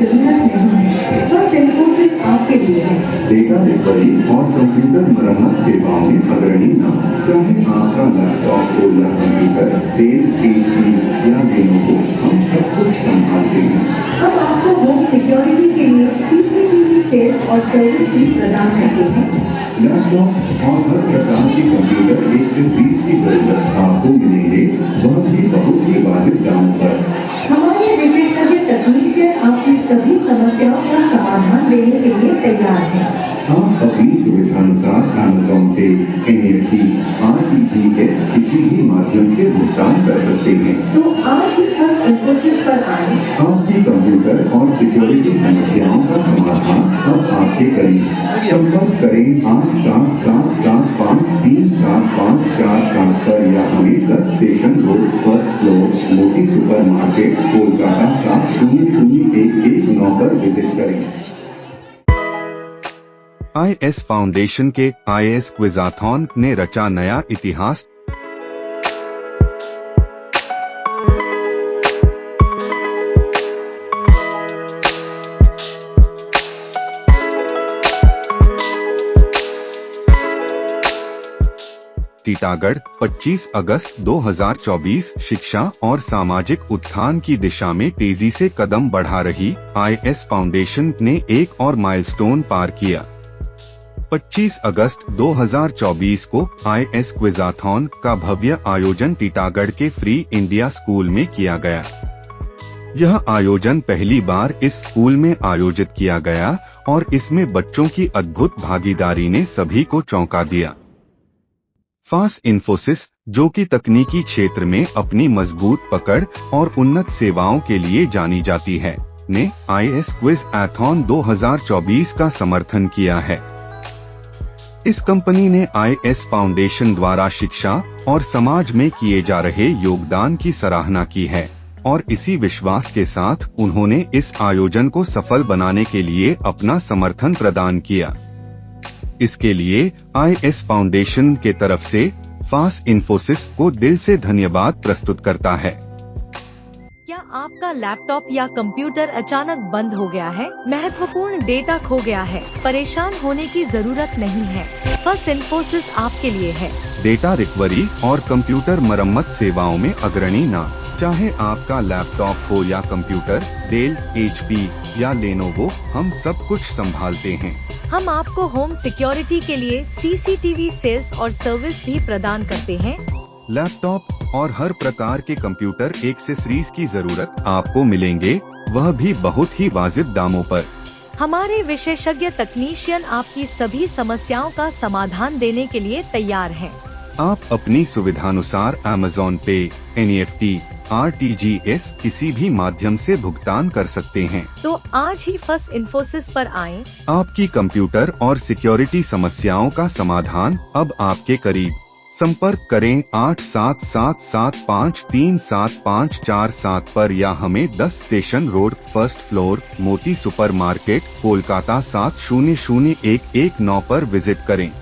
जरूरत नहीं है। फर्स्ट इन्फोसिस आपके लिए है। डेटा रिकवरी और कंप्यूटर मरम्मत सेवाओं में अग्रणी नाम। चाहे आपका लैपटॉप हो या कंप्यूटर, डेल, HP या लेनोवो, हम सब कुछ संभालते हैं। हम आपको होम सिक्योरिटी के लिए CCTV सेल्स और सर्विस भी प्रदान करते हैं। लैपटॉप और हर प्रकार के कंप्यूटर 1 से 20 की जरूरत आपको मिलेंगे, वह भी बहुत ही वाजिब दामों पर। हमारे विशेषज्ञ तकनीशियन आपकी सभी समस्याओं का समाधान देने के लिए तैयार हैं। आप अपनी सुविधानुसार Amazon पे NFT, RTGS किसी भी माध्यम से भुगतान कर सकते हैं। तो आज ही फर्स्ट इन्फोसिस पर आए। आपकी कंप्यूटर और सिक्योरिटी समस्याओं का समाधान अब आपके करीब। संपर्क करें 8777534547 पर या हमें 10 स्टेशन रोड, फर्स्ट फ्लोर, मोती सुपर मार्केट, कोलकाता 700119 पर विजिट करें। IS फाउंडेशन के IS क्विजाथॉन ने रचा नया इतिहास। टीटागढ़ 25 अगस्त 2024 शिक्षा और सामाजिक उत्थान की दिशा में तेजी से कदम बढ़ा रही IS फाउंडेशन ने एक और माइलस्टोन पार किया। 25 अगस्त 2024 को IS क्विजाथॉन का भव्य आयोजन टीटागढ़ के फ्री इंडिया स्कूल में किया गया। यह आयोजन पहली बार इस स्कूल में आयोजित किया गया और इसमें बच्चों की अद्भुत भागीदारी ने सभी को चौंका दिया। फास इन्फोसिस, जो कि तकनीकी क्षेत्र में अपनी मजबूत पकड़ और उन्नत सेवाओं के लिए जानी जाती है, ने IS क्विज़-एथॉन 2024 का समर्थन किया है। इस कंपनी ने IS फाउंडेशन द्वारा शिक्षा और समाज में किए जा रहे योगदान की सराहना की है और इसी विश्वास के साथ उन्होंने इस आयोजन को सफल बनाने के लिए अपना समर्थन प्रदान किया। इसके लिए IS फाउंडेशन के तरफ से फास इन्फोसिस को दिल से धन्यवाद प्रस्तुत करता है। क्या आपका लैपटॉप या कंप्यूटर अचानक बंद हो गया है? महत्वपूर्ण डेटा खो गया है? परेशान होने की जरूरत नहीं है। फर्स्ट इन्फोसिस आपके लिए है। डेटा रिकवरी और कंप्यूटर मरम्मत सेवाओं में अग्रणी नाम। चाहे आपका लैपटॉप हो या कंप्यूटर, डेल, HP या लेनोवो, हम सब कुछ संभालते हैं। हम आपको होम सिक्योरिटी के लिए CCTV सेल्स और सर्विस भी प्रदान करते हैं। लैपटॉप और हर प्रकार के कंप्यूटर एक्सेसरीज की जरूरत आपको मिलेंगे, वह भी बहुत ही वाजिब दामों पर। हमारे विशेषज्ञ तकनीशियन आपकी सभी समस्याओं का समाधान देने के लिए तैयार हैं। आप अपनी सुविधानुसार Amazon पे NFT, RTGS किसी भी माध्यम से भुगतान कर सकते हैं। तो आज ही फर्स्ट इन्फोसिस पर आएं। आपकी कंप्यूटर और सिक्योरिटी समस्याओं का समाधान अब आपके करीब। संपर्क करें 8777537547 पर या हमें 10 स्टेशन रोड, फर्स्ट फ्लोर, मोती सुपर मार्केट, कोलकाता 700119 पर विजिट करें।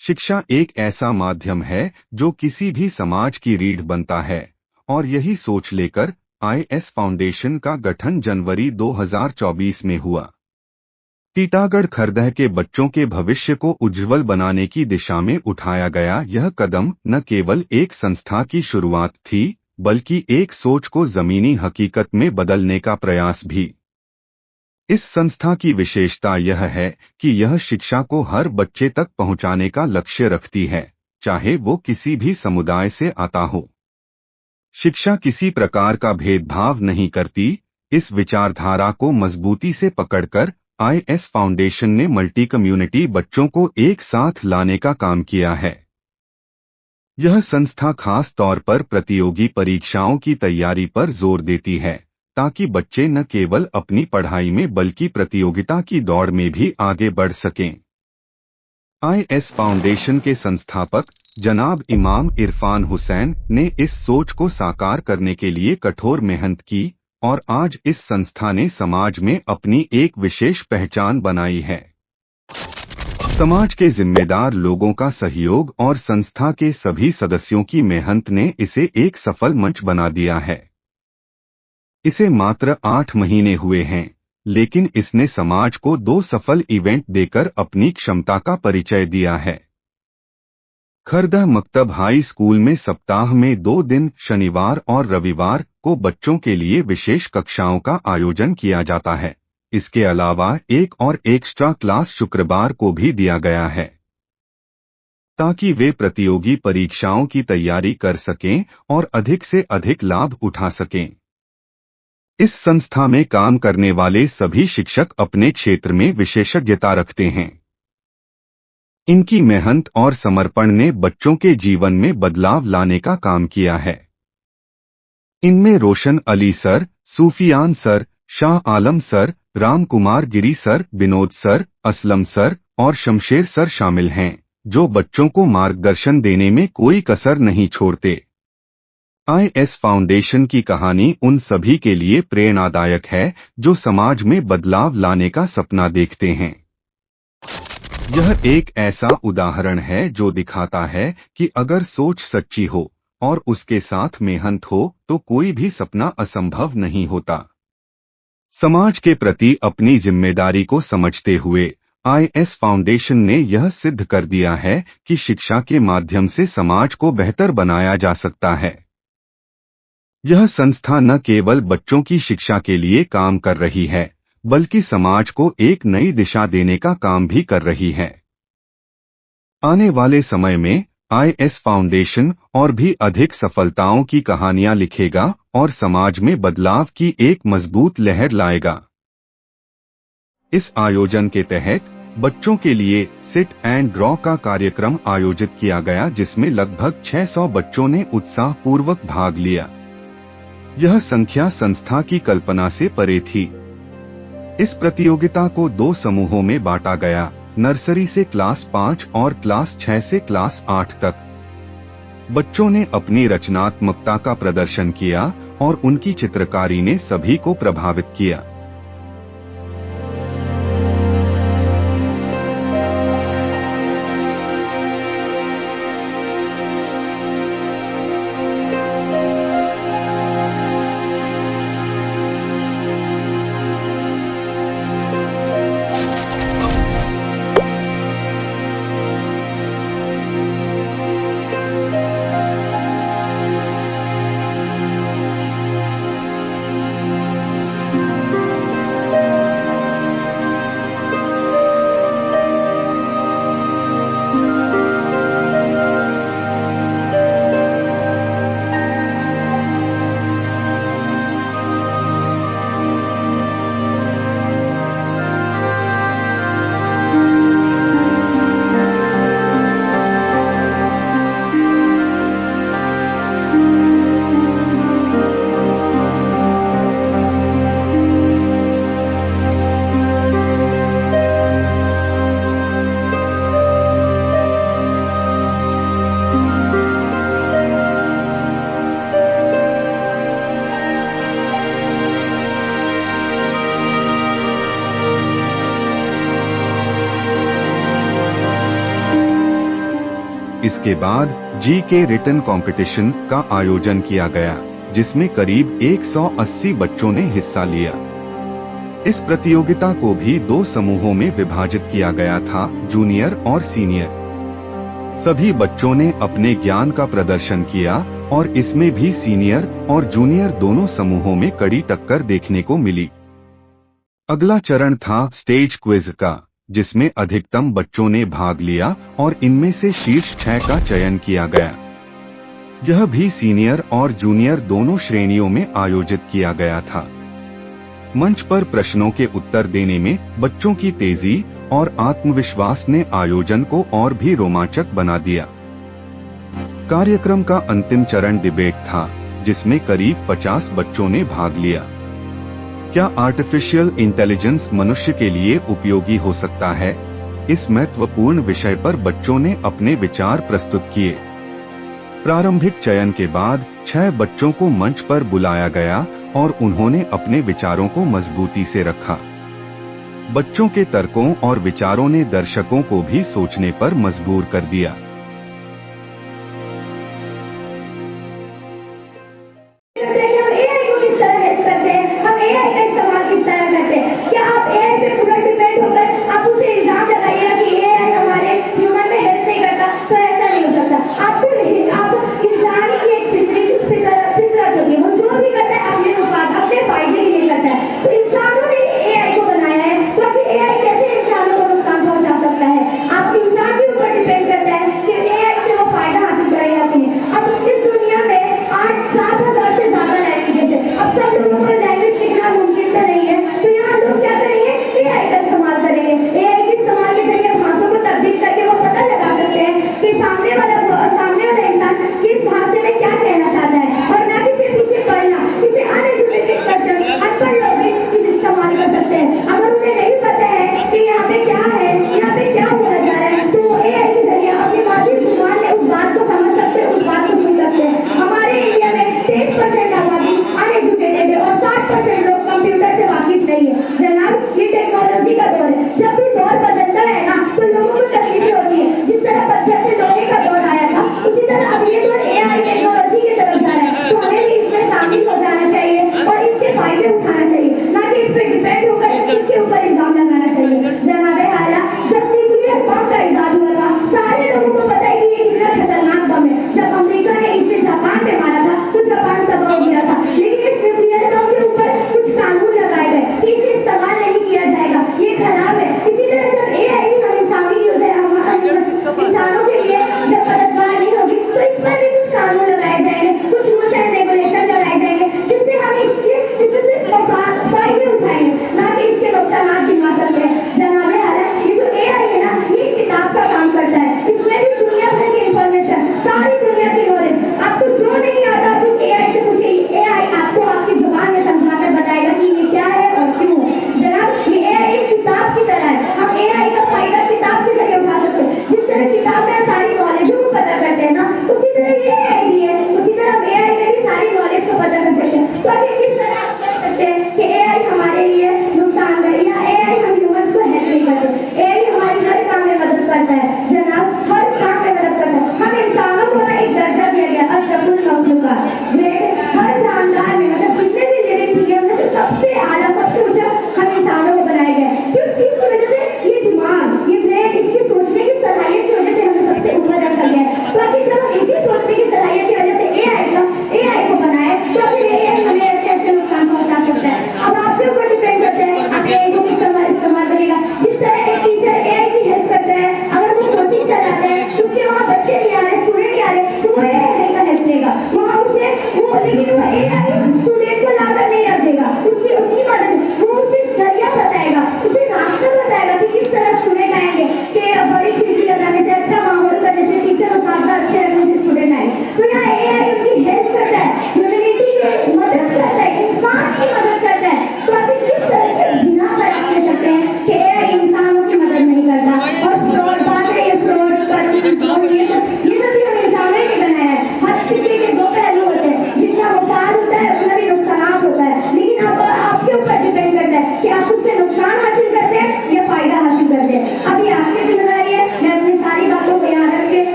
शिक्षा एक ऐसा माध्यम है जो किसी भी समाज की रीढ़ बनता है और यही सोच लेकर IS फाउंडेशन का गठन जनवरी 2024 में हुआ। टीटागढ़ खरदह के बच्चों के भविष्य को उज्जवल बनाने की दिशा में उठाया गया यह कदम न केवल एक संस्था की शुरुआत थी, बल्कि एक सोच को जमीनी हकीकत में बदलने का प्रयास भी। इस संस्था की विशेषता यह है कि यह शिक्षा को हर बच्चे तक पहुंचाने का लक्ष्य रखती है, चाहे वो किसी भी समुदाय से आता हो। शिक्षा किसी प्रकार का भेदभाव नहीं करती। इस विचारधारा को मजबूती से पकड़कर IS फाउंडेशन ने मल्टी कम्युनिटी बच्चों को एक साथ लाने का काम किया है। यह संस्था खास तौर पर प्रतियोगी परीक्षाओं की तैयारी पर जोर देती है, ताकि बच्चे न केवल अपनी पढ़ाई में बल्कि प्रतियोगिता की दौड़ में भी आगे बढ़ सकें। IS फाउंडेशन के संस्थापक जनाब इमाम इरफान हुसैन ने इस सोच को साकार करने के लिए कठोर मेहनत की और आज इस संस्था ने समाज में अपनी एक विशेष पहचान बनाई है। समाज के जिम्मेदार लोगों का सहयोग और संस्था के सभी सदस्यों की मेहनत ने इसे एक सफल मंच बना दिया है। इसे मात्र 8 महीने हुए हैं, लेकिन इसने समाज को 2 सफल इवेंट देकर अपनी क्षमता का परिचय दिया है। खरदा मकतब हाई स्कूल में सप्ताह में 2 दिन शनिवार और रविवार को बच्चों के लिए विशेष कक्षाओं का आयोजन किया जाता है। इसके अलावा एक और एक्स्ट्रा क्लास शुक्रवार को भी दिया गया है, ताकि वे प्रतियोगी परीक्षाओं की तैयारी कर सकें और अधिक से अधिक लाभ उठा सकें। इस संस्था में काम करने वाले सभी शिक्षक अपने क्षेत्र में विशेषज्ञता रखते हैं। इनकी मेहनत और समर्पण ने बच्चों के जीवन में बदलाव लाने का काम किया है। इनमें Roshan Ali sir, Sufiyan sir, Shah Alam sir, Ram Kumar Giri sir, Vinod sir, Aslam sir और शमशेर सर शामिल हैं, जो बच्चों को मार्गदर्शन देने में कोई कसर नहीं छोड़ते। IS फाउंडेशन की कहानी उन सभी के लिए प्रेरणादायक है जो समाज में बदलाव लाने का सपना देखते हैं। यह एक ऐसा उदाहरण है जो दिखाता है कि अगर सोच सच्ची हो और उसके साथ मेहनत हो तो कोई भी सपना असंभव नहीं होता। समाज के प्रति अपनी जिम्मेदारी को समझते हुए IS फाउंडेशन ने यह सिद्ध कर दिया है कि शिक्षा के माध्यम से समाज को बेहतर बनाया जा सकता है। यह संस्था न केवल बच्चों की शिक्षा के लिए काम कर रही है, बल्कि समाज को एक नई दिशा देने का काम भी कर रही है। आने वाले समय में IS फाउंडेशन और भी अधिक सफलताओं की कहानियां लिखेगा और समाज में बदलाव की एक मजबूत लहर लाएगा। इस आयोजन के तहत बच्चों के लिए सिट एंड ड्रॉ का कार्यक्रम आयोजित किया गया, जिसमें लगभग 600 बच्चों ने उत्साहपूर्वक भाग लिया। यह संख्या संस्था की कल्पना से परे थी। इस प्रतियोगिता को 2 समूहों में बांटा गया, नर्सरी से क्लास 5 और क्लास 6 से क्लास 8 तक। बच्चों ने अपनी रचनात्मकता का प्रदर्शन किया और उनकी चित्रकारी ने सभी को प्रभावित किया। इसके बाद GK रिटन कंपटीशन का आयोजन किया गया, जिसमें करीब 180 बच्चों ने हिस्सा लिया। इस प्रतियोगिता को भी 2 समूहों में विभाजित किया गया था, जूनियर और सीनियर। सभी बच्चों ने अपने ज्ञान का प्रदर्शन किया और इसमें भी सीनियर और जूनियर दोनों समूहों में कड़ी टक्कर देखने को मिली। अगला चरण था स्टेज क्विज का, जिसमें अधिकतम बच्चों ने भाग लिया और इनमें से शीर्ष 6 का चयन किया गया। यह भी सीनियर और जूनियर दोनों श्रेणियों में आयोजित किया गया था। मंच पर प्रश्नों के उत्तर देने में बच्चों की तेजी और आत्मविश्वास ने आयोजन को और भी रोमांचक बना दिया। कार्यक्रम का अंतिम चरण डिबेट था, जिसमें करीब 50 बच्चों ने भाग लिया। क्या आर्टिफिशियल इंटेलिजेंस मनुष्य के लिए उपयोगी हो सकता है? इस महत्वपूर्ण विषय पर बच्चों ने अपने विचार प्रस्तुत किए। प्रारंभिक चयन के बाद 6 बच्चों को मंच पर बुलाया गया और उन्होंने अपने विचारों को मजबूती से रखा। बच्चों के तर्कों और विचारों ने दर्शकों को भी सोचने पर मजबूर कर दिया।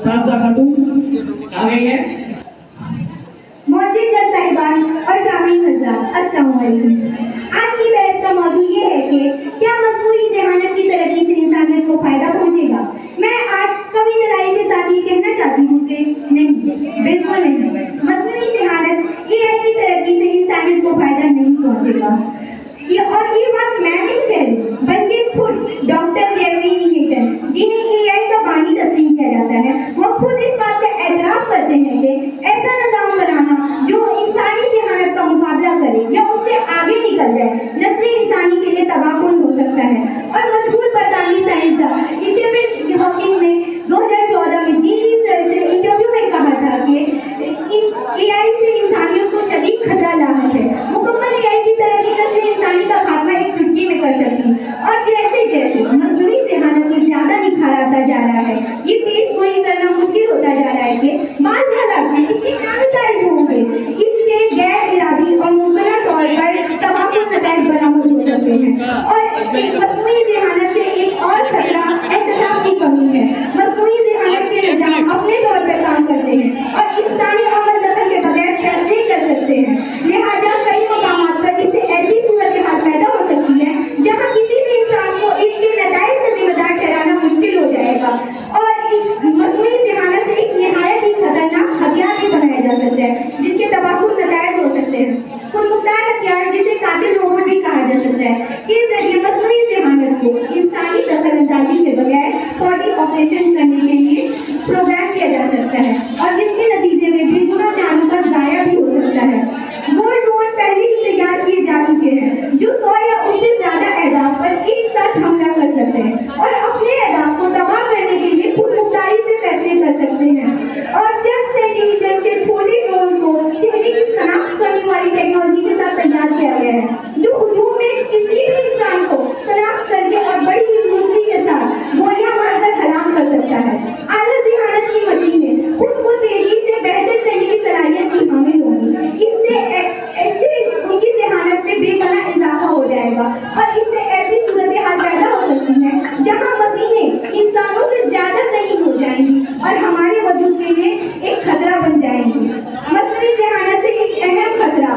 साजदा खातून आ गई है। मौजूद साहिबान और शामीन हज़रात, अस्सलाम वालेकुम। आज की बहस का मौजूद ये है कि क्या मसनूई ज़हानत की तरक्की से इंसानियत को फायदा पहुंचेगा। मैं आज कवि लड़ाई के साथ ये कहना चाहती हूँ कि नहीं, बिल्कुल नहीं। मसनूई ज़हानत AI की तरक्की से इंसानियत को फायदा नहीं पहुंचेगा। ये बात मैं नहीं कह रही, बल्कि खुद डॉक्टर जेवरी हीटन, जिन्हें AI का बानी तस्लीम किया जाता है, वो खुद इस बात का एतराफ़ करते हैं कि ऐसा निज़ाम बनाना जो इंसानी ज़हानत का मुकाबला करे या उससे आगे निकल जाए, नस्ल इंसानी के लिए तबाहकुन हो सकता है। और मशहूर बरतानवी साइंसदान स्टीफन हॉकिंग ने 2014 में जीनी से इंटरव्यू में कहा था कि AI से इंसानियत को शदीद खतरा लाहक है। मुकम्मल AI की तरक्की सकते हैं। और मस्नूई ज़हानत से एक और खतरा एहतसाब की कमी है। मस्नूई ज़हानत के निज़ाम अपने तौर पर काम करते हैं और इंसानी अमल दखल के बगैर फैसले कर सकते हैं। लिहाजा कई मकामात पर इससे ऐसी सूरत हाल पैदा हो सकती है जहाँ किसी भी इंसान को इसके नताइज से जिम्मेदार ठहराना मुश्किल हो जाएगा और इस मस्नूई ज़हानत से एक निहायत ही खतरनाक हथियार भी बनाया जा सकता है जिसके तबाहकुन नताइज हो सकते हैं। खुदमुख्तार हथियार जिसे कातिल रोबोट भी कहा जा सकता है के जरिए मस्नूई ज़हानत को इंसानी दखलअंदाजी के बगैर फौजी ऑपरेशन करने के लिए प्रोग्राम किया जा सकता है और जिसके नतीजे में बेगुनाह जानों का ज़ाया भी हो सकता है। वो ड्रोन पहले ही तैयार किए जा चुके हैं जो 100 या उससे ज्यादा अहदाफ पर एक साथ हमला कर सकते हैं और अपने अहदाफ को तबाह करने के लिए खुद मुख्तारी से फैसले कर सकते हैं। और जब सेंटीमीटर के छोटे ड्रोन को चेहरे की शनाख्त करने वाली टेक्नोलॉजी के साथ तैयार किया गया है जो हुजूम में किसी भी इंसान को शनाख्त करके और बड़ी ही दूसरी के साथ गोलियां मारकर हलाक कर सकता है। आला ज़हानत की मशीनें खुद को तेजी से बेहतर करने की सलाहियत की हामिल होंगी। इससे ऐसे उनकी ज़हानत में बेपनाह इजाफा हो जाएगा और इससे ऐसी सूरत हाल पैदा हो सकती है जहां मशीनें इंसानों से ज्यादा सही हो जाएंगी और हमारे वजूद के लिए एक खतरा बन जाएंगी। मस्नूई ज़हानत से एक अहम खतरा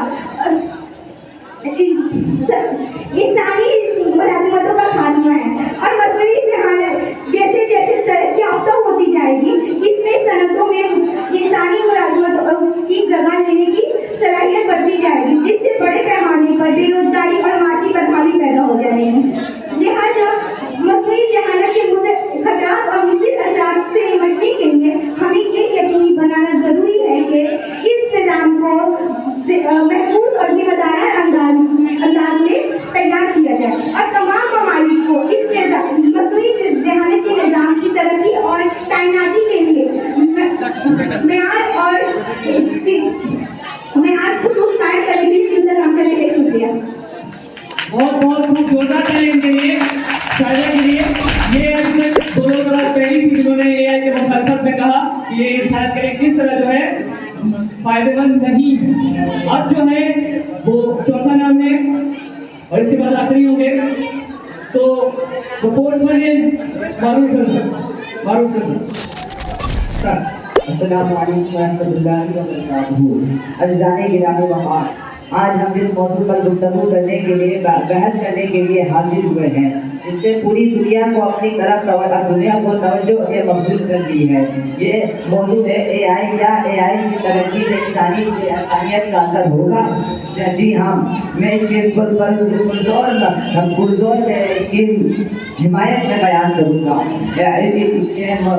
इंसानी मुलाजिमतों का खात्मा है और मस्नूई ज़हानत जैसे जैसे तरक्की याफ्ता होती जाएगी इसमें सनतों में इंसानी मुलाजिमतों की जगह लेने की सलाहियत बढ़ती जाएगी जिससे बड़े पैमाने पर बेरोजगारी और माशी बदहाली पैदा हो जाएगी। लिहाजा मस्नूई ज़हानत के खतरात और मुज़िद असरात से निपटने के लिए हमें ये यकीनी बनाना जरूरी है कि इस निज़ाम को महफूज और जिम्मेदाराना अंदाज में तैयार किया जाए और तमाम ममालिक को इस मस्नूई ज़हानत के निज़ाम की तरक्की और तैनाती के लिए मेयार को कायम करने के लिए मिलकर काम करने के लिए शुक्रिया। बहुत बहुत खूब जोरदार तालियां इनके लिए, शायद के लिए। ये अपने दोनों तरह पहली थी जिन्होंने एआई के मुखालफत में कहा कि ये इंसान के लिए किस तरह जो है फायदेमंद नहीं। अब जो है वो चौथा नाम है और इसके बाद आखिरी होंगे। So the fourth one is Maroof Raza. अस्सलामु अलैकुम वरहमतुल्लाहि वबरकातुहू। अज़ीज़ाने गिरामी वफ़ा, आज हम इस मौजू पर गुफ्तगू करने के लिए बहस करने के लिए हाजिर हुए हैं जिससे पूरी दुनिया को अपनी तरफ तवज्जो के मबसूल कर दी है। ये मौजू है एआई या एआई की तरक्की से इंसानियत का असर होगा। जी हाँ, मैं इसके पुरजोर इसकी हिमायत में बयान करूँगा।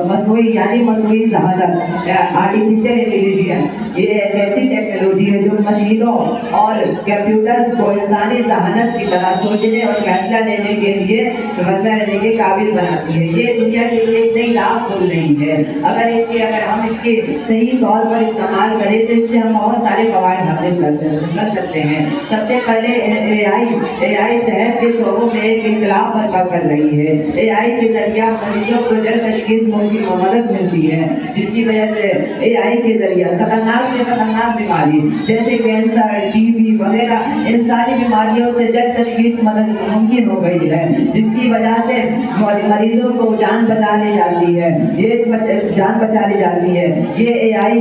मस्नूई ज़हानत आर्टिफिशियल इंटेलिजेंस ये एक ऐसी टेक्नोलॉजी है जो मशीनों और कंप्यूटर्स को इंसानी ज़हानत की तरह सोचने और फैसला लेने के लिए काबिल बनाती है। ये दुनिया के लिए एक नई राह खोल रही है। अगर हम इसके सही तौर पर इस्तेमाल करें तो इससे हम बहुत सारे फवायद हासिल कर सकते हैं। सबसे पहले एआई सेहत के शोबों में एक इनकलाब बर्पा कर रही है। एआई के जरिए मरीजों को जल्द तशखीस में मदद मिलती है जिसकी वजह से एआई के जरिए खतरनाक से खतरनाक बीमारी जैसे कैंसर, टीबी वगैरह इंसानी बीमारियों से जल्द तशखीस मदद मुमकिन हो गई है जिसकी वजह से मरीजों को जान बचा ली जाती है। ये एआई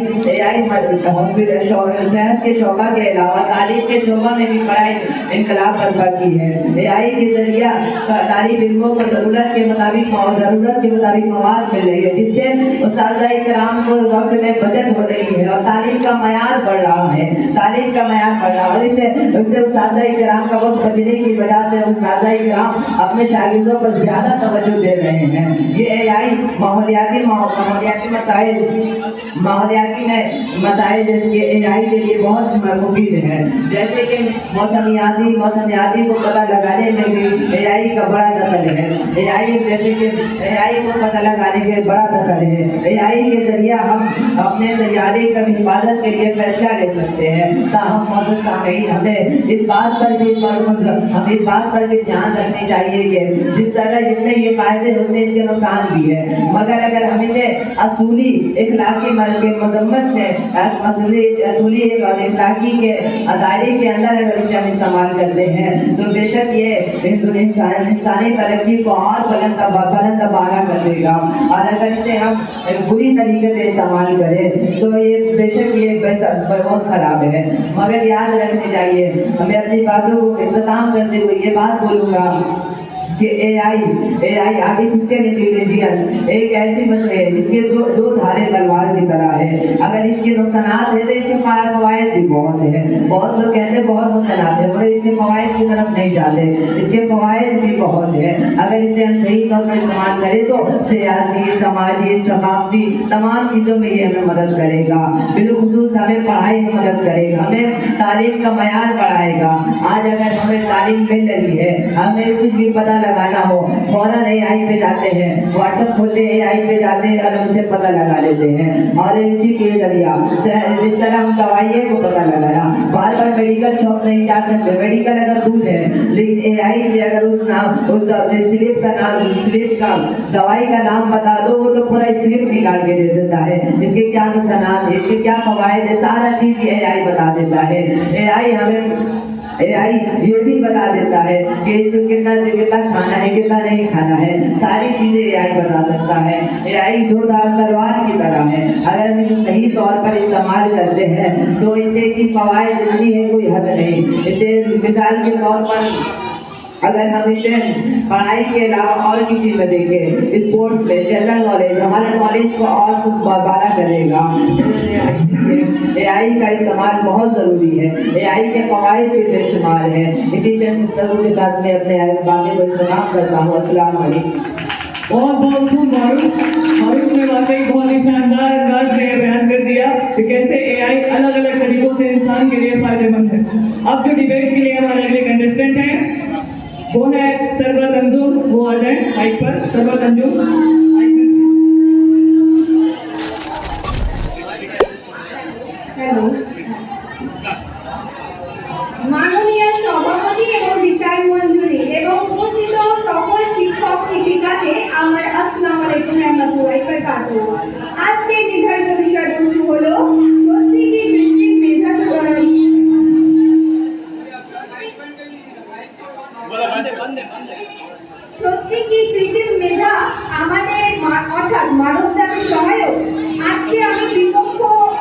सेहत के शोबा के अलावा तालीम के शोबा में भी बड़ा इनकलाब बर्पा की है। एआई के जरिए तालीम इल्मों को ज़रूरत के मुताबिक मवाद मिल रही है जिससे उस्ताद-ए किराम को वक्त में बचत हो रही है और तालीम का मयार बढ़ रहा है और इससे उस्ताद-ए किराम का वक्त बचने की वजह से उस्ताद-ए किराम अपने शागिर्दों पर ज्यादा तवज्जो दे रहे हैं। ये एआई माहौलियाती मसाइल जिसके एआई के लिए बहुत मुफीद है जैसे कि मौसमियाती को पता लगाने में भी एआई का बड़ा दखल है। एआई को पता लगाने के बड़ा दखल है। एआई के जरिए हम अपने सैयारे की हिफाजत के लिए फैसला ले सकते हैं। ताहम सामयीन हमें इस बात पर भी हमें इस बात पर भी ध्यान रखनी चाहिए कि जिस तरह जितने ये फायदे होते हैं इसके नुकसान भी है, मगर अगर हम इसे असूली इखलाकी के मजम्मत में असूली और इखलाकी के दायरे के अंदर अगर इसे हम इस्तेमाल करते हैं तो बेशक ये इंसानी तरक्की को और बुलंद बारा कर देगा। और अगर इसे हम बुरी तरीके से इस्तेमाल करें तो ये बेशक ये बहुत खराब है। मगर याद रखनी चाहिए, हमें अपनी बातों को इख्तिताम करते हुए ये बात बोलूँगा कि एआई आर्टिफिशियल इंटेलिजेंस एक ऐसी मसले है जिसके दो धारे तलवार की तरह है। अगर इसके नुकसानात है तो इसके फवायद भी बहुत है। बहुत लोग कहते हैं बहुत नुकसानात है, मगर इसके फवायद की तरफ नहीं जाते, इसके फवायद भी बहुत है। अगर इसे हम सही तौर पर इस्तेमाल करें तो सियासी, समाजी, सकाफती तमाम चीज़ों में ये हमें मदद करेगा। बिलखुसूस हमें पढ़ाई में मदद करेगा, हमें तालीम का मयार बढ़ाएगा। आज अगर हमें तालीम मिल रही है, हमें कुछ भी पता लगाना हो, फौरन एआई पे जाते हैं, व्हाट्सएप खोलते हैं, एआई पे जाते हैं और उनसे पता लगा लेते हैं। और इसी के जरिया जिस तरह हम दवाइयों को पता लगाया, बार बार मेडिकल शॉप नहीं जा सकते, मेडिकल अगर दूर है, लेकिन एआई से अगर उस स्लिप का दवाई का नाम बता दो, वो तो पूरा स्लिप निकाल के दे देता है। इसके क्या नुकसान है, इसके क्या फवायद है, सारा चीज एआई बता देता है। एआई ये भी बता देता है कि इसमें कितना खाना है, कितना नहीं खाना है, सारी चीजें एआई बता सकता है। एआई दो धार तलवार की तरह है। अगर हम इसे सही तौर पर इस्तेमाल करते हैं तो इसे की फवायद इतनी है कोई हद नहीं। इसे मिसाल के तौर पर अगर हम इसे पढ़ाई के अलावा और किसी में देखें, स्पोर्ट्स में, जनरल नॉलेज, हमारे नॉलेज को और कुछ बाला करेगा। एआई का इस्तेमाल बहुत ज़रूरी है। एआई के फवायद भी बेशुमार है। इसी चंद के साथ मैं अपने बातें को इस्तेमाल करता हूँ। अस्सलाम वालेकुम। बहुत बहुत खूब मारूफ ने वाकई बहुत ही शानदार अंदाज में बयान कर दिया कि कैसे एआई अलग अलग तरीकों से इंसान के लिए फायदेमंद है। अब जो डिबेट के लिए हमारे अगले कंटेस्टेंट हैं वो है सरबत अंजुम, वो आ जाए माइक पर। सरबत अंजुम, हेलो, माननीय सभापति एवं বিচার মঞ্জুরি এবং উপস্থিত সকল শিক্ষক শিক্ষিকাকে আমার আসসালামু আলাইকুম রহমতুল্লাহি ওয়া বারাকাতুহু। আজকে নির্ধারিত বিষয়বস্তু হলো সত্যি কি কৃত্রিম মেধা সত্যি কি কৃত্রিম মেধা আমাদের অর্থাৎ মানব জাতির সহায়ক? আজকে আমি বিপক্ষ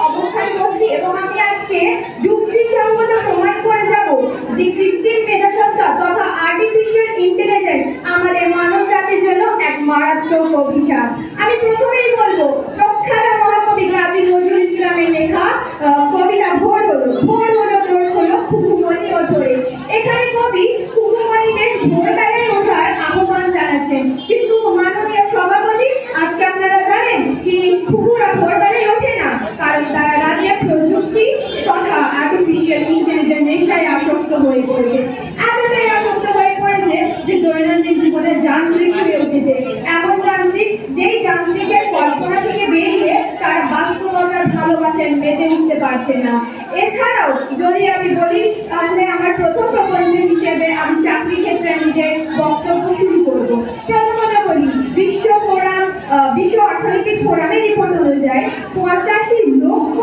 অবস্থান করছি এবং আমি আজকে যুক্তিসঙ্গত প্রমাণ করে যাব যে কৃত্রিম মেধাসত্তা তথা আর্টিফিশিয়াল ইন্টেলিজেন্স আমাদের মানব জাতির জন্য এক মারাত্মক অভিশাপ। আমি প্রথমেই বলবো প্রখ্যাত মহাকবি কাজী নজরুল ইসলামের লেখা কবিতা ভোর হলো খুকুমণি ও ধরে। এখানে কবি খুকুমণি বেশ ভোরবেলায় ওঠার আহ্বান জানাচ্ছেন, কিন্তু মাননীয় সভাপতি আজকে আপনারা জানেন কি খুকুরা ভোরবেলায় ওঠে না, কারণ তারা রাজ্যের প্রযুক্তি তথা আর্টিফিশিয়াল ইন্টেলিজেন্স নেশায় আসক্ত হয়ে পড়েছে। এতটাই আসক্ত হয়ে পড়েছে যে দৈনন্দিন জীবনে যান্ত্রিক হয়ে উঠেছে। এমন যান্ত্রিক যেই যান্ত্রিকের কল্পনা থেকে বেরিয়ে তার বাস্তবতার ভালোবাসায় মেতে উঠতে পারছে না। এছাড়াও যদি আমি বলি তাহলে আমার প্রথম প্রবন্ধ হিসেবে আমি চাকরি ক্ষেত্রে নিজের বক্তব্য শুরু করব। প্রথমত বলি বিশ্ব অর্থনৈতিক ফোরামের রিপোর্ট অনুযায়ী 85 লক্ষ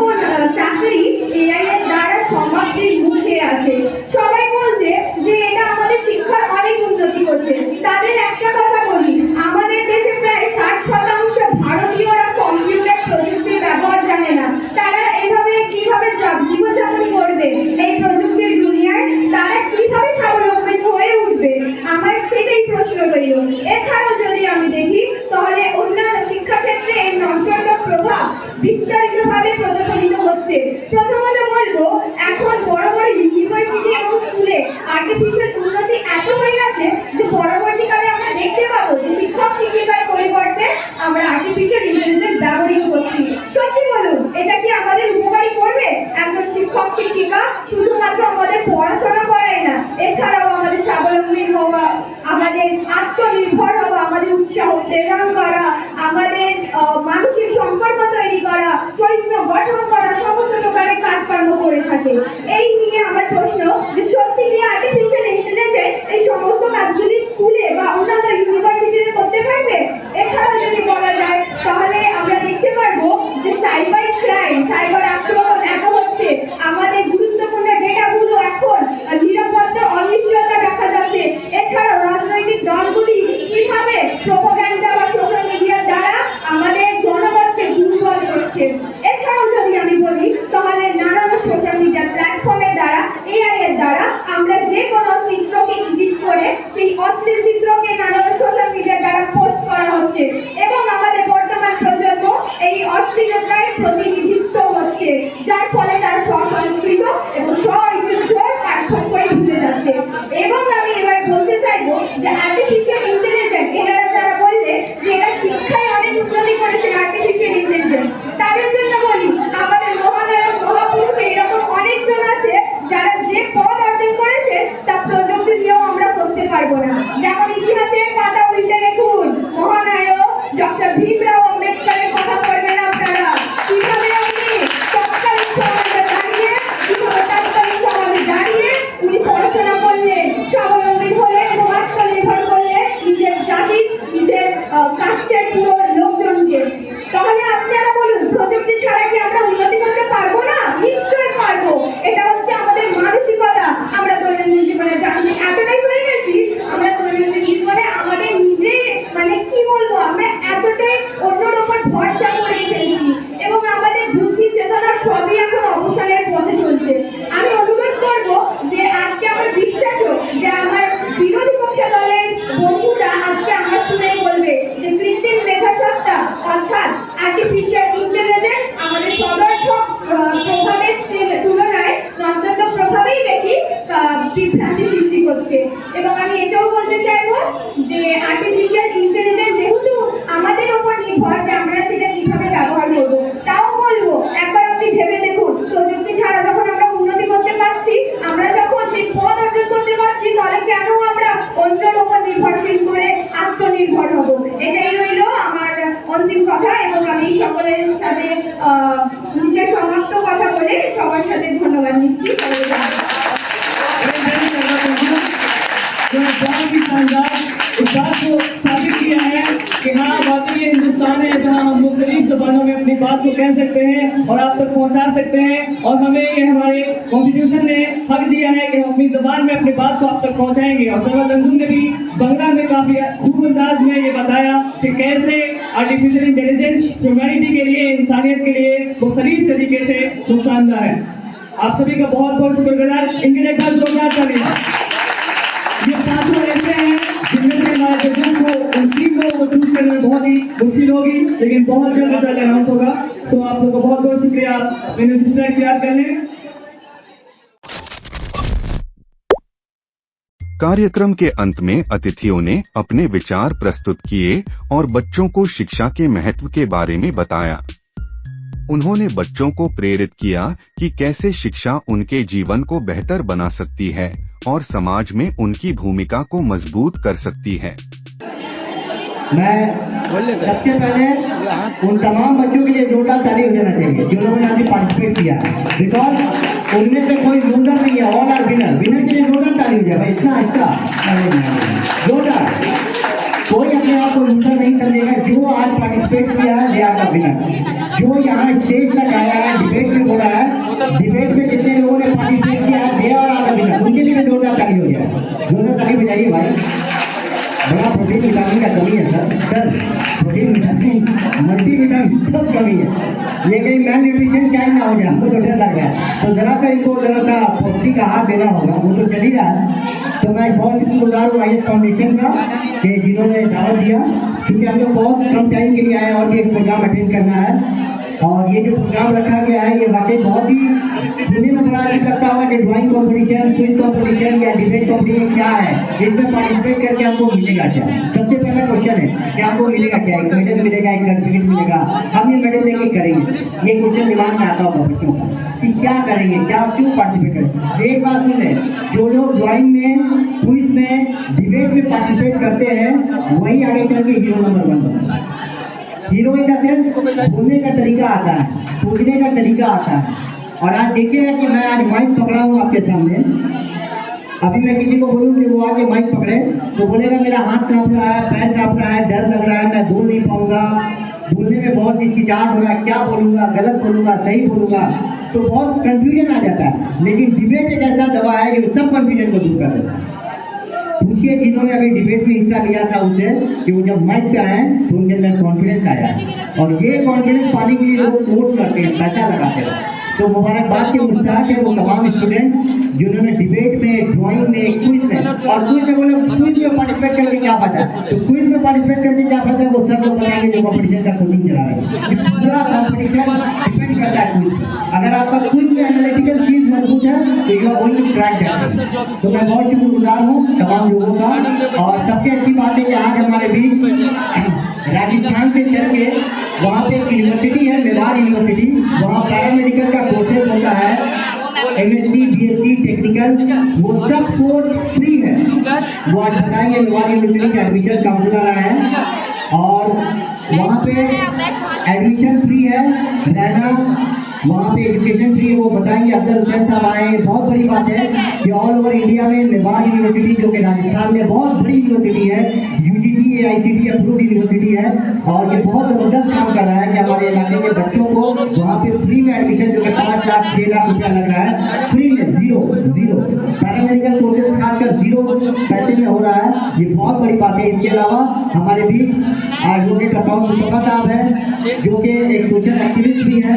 চাকরি এআই এর দ্বারা সমাপ্তির মুখে আছে। সবাই বলছে যে এটা আমাদের শিক্ষার অনেক উন্নতি করছে। তাদের একটা কথা বলি, আমাদের দেশে প্রায় 60% ভারতীয়রা কম্পিউটার প্রযুক্তির ব্যবহার জানে না। তারা এভাবে কিভাবে জীবনযাপন করবে এই প্রযুক্তির দুনিয়ায়? তারা কিভাবে স্বাবলম্বী হয়ে উঠবে? আমার সেটাই প্রশ্ন রইল। এছাড়াও যদি আমি দেখি তাহলে অন্যান্য শিক্ষাক্ষেত্রে এই নজরদার প্রভাব বিস্তারিতভাবে প্রতিফলিত হচ্ছে। প্রথমত বলবো, এখন বড় বড় ইউনিভার্সিটি এবং স্কুলে আর্টিফিশিয়াল উন্নতি এত হয়ে গেছে যে পরবর্তীকালে আমরা দেখতে পাবো যে শিক্ষক শিক্ষিকার পরিবর্তে আমরা আর্টিফিশিয়াল ইন্টেলিজেন্স ব্যবহৃত করছি। সত্যি বলুন, এটা কি আমাদের উপকারী করবে? একজন শিক্ষক শিক্ষিকা শুধুমাত্র আমাদের পড়াশোনা করায় না, এছাড়াও আমাদের স্বাবলম্বী হওয়া, আমাদের আত্মনির্ভর হওয়া, আমাদের উৎসাহ প্রেরণ করা, আমাদের মানসিক সম্পর্ক তৈরি করা, চরিত্র গঠন করা, সমস্ত প্রকারের কাজকর্ম করে থাকে। এই নিয়ে আমার প্রশ্ন যে সত্যি কি আর্টিফিশিয়াল ইন্টেলিজেন্স এই সমস্ত কাজগুলি স্কুলে বা অন্যান্য ইউনিভার্সিটিতে করতে পারবে? এছাড়া যদি বলা যায় তাহলে আমরা দেখতে পারবো যে সাইবার ক্রাইম, সাইবার আক্রমণ এত হচ্ছে, আমাদের গুরুত্বপূর্ণ ডেটাগুলো এখন নিরাপত্তা অনিশ্চয়তা দেখা যাচ্ছে। এছাড়াও রাজনৈতিক দলগুলি কিভাবে প্রোপাগান্ডা বা সোশ্যাল মিডিয়ার দ্বারা আমাদের জনগণকে দুর্বল করছে। এছাড়াও যদি আমি বলি তাহলে নানান সোশ্যাল মিডিয়া প্ল্যাটফর্মের দ্বারা, এআই এর দ্বারা আমরা যে কোনো চিত্রকে এডিট করে সেই অশ্লীল চিত্রকে নানান সোশ্যাল মিডিয়ার দ্বারা পোস্ট করা হচ্ছে এবং আমাদের বর্তমান প্রজন্ম এই অশ্লীলতায় প্রতিনিধিত্ব হচ্ছে, যার ফলে তারা স্বসংস্কৃত এবং স্ব-ঐতিহ্য পাঠ্যক্রম করে ভুলে যাচ্ছে। এবং আমি এবার বলতে চাইবো যে আর্টিফিশিয়াল ইন্টেলিজেন্স, এরা যারা বললে যে এরা শিক্ষায় অনেক উন্নতি করেছে আর্টিফিশিয়াল ইন্টেলিজেন্স, তাদের জন্য বলি আমাদের মহানায়ক মহাপুরুষ এরকম অনেকজন আছে যারা যে পদ অর্জন করেছে তা প্রযুক্তি দিয়েও আমরা করতে পারবো না। যেমন ইতিহাসের পাতা উল্টে দেখুন, মহানায়ক ডক্টর ভীমরাও আম্বেদকরের কথা পড়বেন আপনারা, কিভাবে উনি তৎকালীন সমাজে দাঁড়িয়ে, কিভাবে তৎকালীন সমাজে দাঁড়িয়ে উনি পড়াশোনা করলেন, স্বাবলম্বী হলেন এবং আত্মনির্ভর করলেন নিজের জাতি, নিজের কাস্টের পুরো লোকজনকে। তাহলে আপনারা বলুন, প্রযুক্তি ছাড়া কি আমরা উন্নতি করতে পারবো না? নিশ্চয়ই পারবো। এটা হচ্ছে আমাদের মানসিকতা। আমরা দৈনন্দিন জীবনে জানি এতটাই হয়ে গেছি, আমরা দৈনন্দিন জীবনে আমাদের নিজে মানে কি বলবো, আমরা এতটাই অন্যের উপর ভরসা করে ফেলছি এবং আমাদের বুদ্ধি চেতনা সবই এখন অবসানের পথে চলছে। আমি অনুরোধ করবো যে আজকে আমার বিশ্বাসও যে আমার বিরোধী পক্ষের দলের বন্ধুরা আজকে আমার শুনে বলবে যে কৃত্রিম মেধাসত্তা অর্থাৎ আর্টিফিশিয়াল ইন্টেলিজেন্স আমাদের সদর্থক প্রভাবের তুলনায় নজরদার প্রভাবেই বেশি বিভ্রান্তি সৃষ্টি করছে। এবং আমি এটাও বলতে চাইবো যে আর্টিফিশিয়াল ইন্টেলিজেন্স যেহেতু আমাদের উপর নির্ভর যে আমরা সেটা কিভাবে ব্যবহার করবো, তাও বলবো একবার আপনি ভেবে দেখুন, প্রযুক্তি ছাড়া যখন আমরা উন্নতি করতে পারছি, আমরা যখন সেই পদ অর্জন করতে পারছি, তাহলে কেন আমরা অন্যের উপর নির্ভরশীল করে আত্মনির্ভর হব? এটাই রইল আমার অন্তিম কথা এবং আমি সকলের সাথে নিজের সমাপ্ত কথা বলে সবার সাথে ধন্যবাদ নিচ্ছি। बहुत ही शानदार इस बात को साबित किया है कि हाँ वाकई ये हिंदुस्तान है जहाँ हम मुख्तलिफ ज़बानों में अपनी बात को कह सकते हैं और आप तक पहुँचा सकते हैं, और हमें ये हमारे कॉन्स्टिट्यूशन ने हक दिया है कि हम अपनी ज़बान में अपनी बात को आप तक पहुँचाएंगे। और सरवर तंजुम ने भी बंगला में काफ़ी खूब अंदाज में ये बताया कि कैसे आर्टिफिशियल इंटेलिजेंस ह्यूमैनिटी के लिए, इंसानियत के लिए मुख्तलिफ तरीके से नुकसानदा है। आप सभी का बहुत बहुत शुक्रगुजार। इनके लिए एक बार जोरदार तालियां। ये पांचों ऐसे हैं जिनमें से हमारे जजेस को उन तीन लोगों को चूज करने में बहुत ही मुश्किल होगी, लेकिन बहुत जल्द रिजल्ट अनाउंस होगा। सो आप लोगों को बहुत बहुत शुक्रिया मैंने सिलसिला इख्तियार करने। कार्यक्रम के अंत में अतिथियों ने अपने विचार प्रस्तुत किए और बच्चों को शिक्षा के महत्व के बारे में बताया। उन्होंने बच्चों को प्रेरित किया कि कैसे शिक्षा उनके जीवन को बेहतर बना सकती है और समाज में उनकी भूमिका को मजबूत कर सकती है। मैं सबसे पहले उन तमाम बच्चों के लिए जोरदार ताली हो जाना चाहिए जिन्होंने आज पार्टिसिपेट किया, बिकॉज उनमें से कोई लूजर नहीं है, ऑल आर विनर। विनर के लिए जोरदार ताली हो जाए भाई, इतना जोरदार। कोई अपने आप को लूजर नहीं समझेगा। जो आज पार्टिसिपेट किया है दे आर द विनर। जो यहाँ स्टेज तक आया है, डिबेट में बोला है, डिबेट में जितने लोगों ने पार्टिसिपेट किया है दे आर द विनर। उनके लिए जोरदार ताली हो जाए, जोरदार ताली बजाइए भाई। बड़ा प्रोटीन विटामिन का कमी है सर प्रोटीन विटामिन मल्टीविटामिन सब कमी है। ये कहीं मैल न्यूट्रिशन चाहे ना हो जाए, हमको तो डर लग रहा है। तो जरा सा इनको जरा सा पौष्टिक आहार देना होगा, वो तो चल ही रहा है। तो मैं बहुत शुक्रगुजार हूँ IS फाउंडेशन का कि जिन्होंने दावत दिया, क्योंकि हम लोग बहुत कम टाइम के लिए आए और भी एक प्रोग्राम अटेंड करना है। और ये जो प्रोग्राम रखा गया है ये वाकई बहुत ही सुनने में बड़ा अजीब लगता होगा कि ड्राइंग कंपटीशन, क्विज कंपटीशन या डिबेट कंपटीशन क्या है, इसमें पार्टिसिपेट करके हमको मिलेगा क्या? सबसे पहला क्वेश्चन है कि हमको मिलेगा क्या? एक मेडल मिलेगा, एक सर्टिफिकेट मिलेगा, हम ये मेडल लेके करेंगे? ये क्वेश्चन दिमाग में आता होगा बच्चों का कि क्या करेंगे, क्या क्यों पार्टिसिपेट करें। एक बात सुन लें, जो लोग ड्राइंग में, क्विज में, डिबेट में पार्टिसिपेट करते हैं वही आगे चल के हीरो नंबर 1 बनता है। हीरो इन द सेंस बोलने का तरीका आता है, सोचने का तरीका आता है। और आज देखिएगा कि मैं आज माइक पकड़ा हूँ आपके सामने, अभी मैं किसी को बोलूँ कि वो आगे माइक पकड़े तो बोलेगा मेरा हाथ कांप रहा है, पैर कांप रहा है, डर लग रहा है, मैं बोल नहीं पाऊंगा, बोलने में बहुत हिचकिचाहट हो रहा है, क्या बोलूँगा, गलत बोलूँगा, सही बोलूँगा, तो बहुत कंफ्यूजन आ जाता है। लेकिन डिबेट एक ऐसा दवा है जो सब कंफ्यूजन को दूर कर देता है। पूछिए जिन्होंने अभी डिबेट में हिस्सा लिया था उनसे कि वो जब माइक पे आए तो उनके अंदर कॉन्फिडेंस आया, और ये कॉन्फिडेंस पाने के लिए लोग कोर्स करते हैं, पैसा लगाते हैं। तो मुबारकबाद के मुस्ताहक है वो तमाम स्टूडेंट जिन्होंने डिबेट में, ड्राइंग में, क्विज में, और क्विज में बोला क्विज में पार्टिसिपेट करके क्या फायदा, तो क्विज में पार्टिसिपेट करके क्या फायदा है वो सब लोग बताएंगे जो कंपटीशन का कोचिंग चला रहे हैं। पूरा कंपटीशन डिपेंड करता है क्विज पर। अगर आपका क्विज में एनालिटिकल चीज मजबूत है तो you are going to crack that. तो मैं बहुत शुक्रगुजार हूँ तमाम लोगों का। और सबसे अच्छी बात है कि आज हमारे बीच राजस्थान से चल के वहाँ पे एक यूनिवर्सिटी है, मेवाड़ यूनिवर्सिटी, वहाँ पैरामेडिकल का कोर्सेज होता है, MSc, BSc, टेक्निकल, वो सब कोर्स फ्री है। वो आज बताएंगे मेवाड़ यूनिवर्सिटी के एडमिशन काउंसलर आए हैं, और वहाँ पे एडमिशन फ्री है, रहना वहाँ पे एजुकेशन फ्री है, वो बताएंगे। अफजल हुसैन साहब आए। बहुत बड़ी बात है कि ऑल ओवर इंडिया में मेवाड़ यूनिवर्सिटी जो कि राजस्थान में बहुत बड़ी यूनिवर्सिटी है, UGC AICTE अप्रूव्ड यूनिवर्सिटी है, और ये बहुत जबरदस्त काम कर रहा है कि हमारे इलाके के बच्चों को वहाँ पे फ्री में एडमिशन जो कि 5 लाख 6 लाख रुपया लग रहा है, फ्री में, जीरो पैरामेडिकल कोर्सेज खासकर 0 पैसे में हो रहा है। ये बहुत बड़ी बात है। इसके अलावा हमारे बीच एडवोकेट अताउर मुस्तफा साहब है जो कि एक सोशल एक्टिविस्ट भी है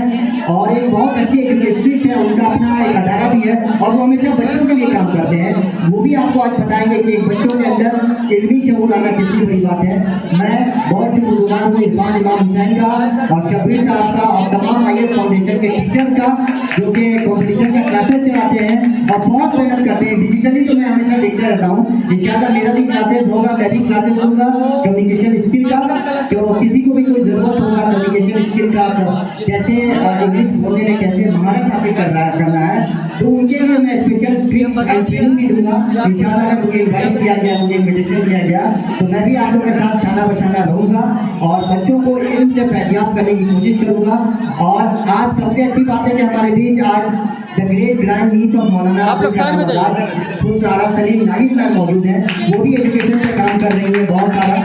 और एक बहुत अच्छी एजुकेशनिस्ट है, उनका अपना एक अदारा भी है और वो हमेशा बच्चों के लिए काम करते हैं। वो भी आपको आज बताएंगे कि बच्चों के अंदर इल्मी शऊर आना कितनी बड़ी बात है। मैं बहुत शुक्रगुजार हूँ इरफान इमाम हुसैन का और शबीर साहब का और तमाम IAS फाउंडेशन के टीचर्स का जो कि कॉम्पिटिशन का क्लासेस चलाते हैं और बहुत मेहनत करते हैं। डिजिटली तो मैं हमेशा देखता रहता हूँ, इंशाल्लाह मेरा भी क्लासेस होगा, मैं भी क्लासेस दूंगा कम्युनिकेशन स्किल का। तो किसी को भी कोई जरूरत होगा कम्युनिकेशन स्किल का, कैसे इंग्लिश बोलने में कैसे महारत हासिल करना है, तो उनके लिए मैं स्पेशल ट्रेनिंग भी दूंगा इंशाल्लाह। अगर मुझे इन्वाइट किया गया, मुझे इन्विटेशन दिया गया तो मैं भी आप लोगों के साथ शाना बशाना रहूँगा और बच्चों को इल्म से फैजियाब करने की कोशिश करूँगा। और आज सबसे अच्छी बात है कि हमारे बीच आज the great grand niece of Maulana खुद सलीम नाहिद मैम मौजूद हैं। वो भी एजुकेशन पे काम कर रही है बहुत सारा,